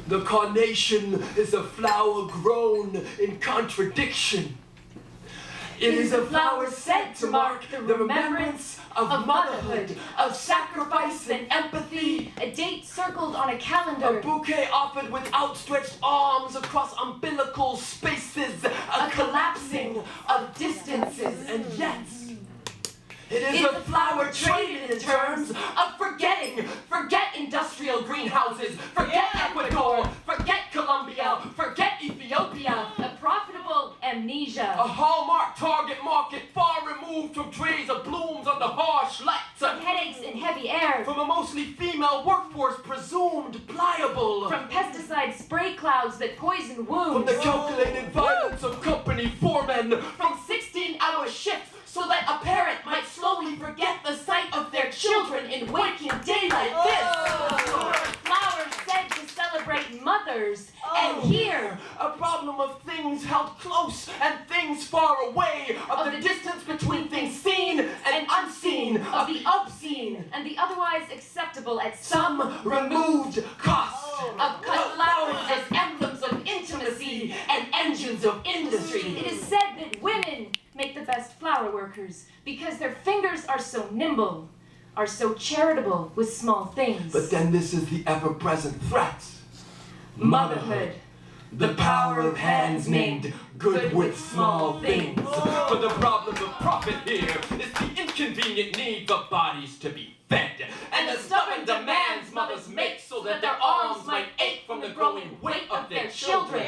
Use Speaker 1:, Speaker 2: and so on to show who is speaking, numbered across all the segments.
Speaker 1: The carnation is a flower grown in contradiction. It is a flower sent to mark the remembrance of motherhood, of sacrifice and empathy.
Speaker 2: A date circled on a calendar.
Speaker 1: A bouquet offered with outstretched arms across umbilical spaces. A collapsing of distances, and yet it is a flower traded in terms of forgetting. Forget industrial greenhouses. Forget Ecuador. Forget Colombia. Forget Ethiopia.
Speaker 2: A profitable amnesia.
Speaker 1: A hallmark target market far removed from trays of blooms under harsh lights.
Speaker 2: From headaches and heavy air.
Speaker 1: From a mostly female workforce presumed pliable.
Speaker 2: From pesticide spray clouds that poison wounds.
Speaker 1: From the calculated violence of company foremen. From 16-hour shifts so that a parent might slowly forget the sight of their children in waking daylight.
Speaker 2: Flowers said to celebrate mothers. And here,
Speaker 1: a problem of things held close and things far away, of the distance between things seen and unseen,
Speaker 2: of the obscene and the otherwise acceptable at
Speaker 1: some removed cost,
Speaker 2: of cut flowers as emblems of intimacy and engines of industry. It is said that women make the best flower workers because their fingers are so nimble, are so charitable with small things.
Speaker 1: But then this is the ever-present threat.
Speaker 2: Motherhood.
Speaker 1: The power of hands named good with small things. For the problem of profit here is the inconvenient need for bodies to be fed, and the stubborn demands mothers make so that their arms might ache from the growing weight of their children.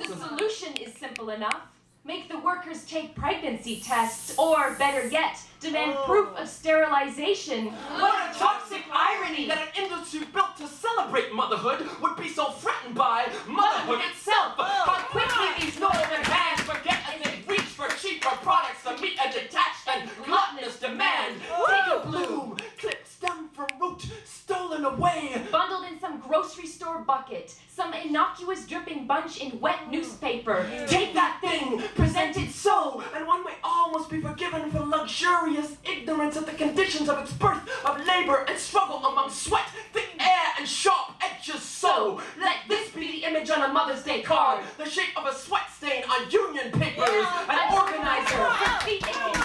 Speaker 2: The solution is simple enough. Make the workers take pregnancy tests, or better yet, demand proof of sterilization.
Speaker 1: What a toxic irony that an industry built to celebrate motherhood would be so threatened by motherhood itself. How quickly these northern hands forget as they reach for cheaper products to meet a detached and gluttonous demand. Take a bloom, clipped stem from root, stolen away.
Speaker 2: Bundled in some grocery store bucket, some innocuous dripping bunch in wet newspaper.
Speaker 1: Take that thing, presented so, and one may almost be forgiven for luxurious ignorance of the conditions of its birth, of labor and struggle among sweat, thick air, and sharp edges. So, let this be the image on a Mother's Day card, the shape of a sweat stain on union papers, an organizer,
Speaker 2: feet aching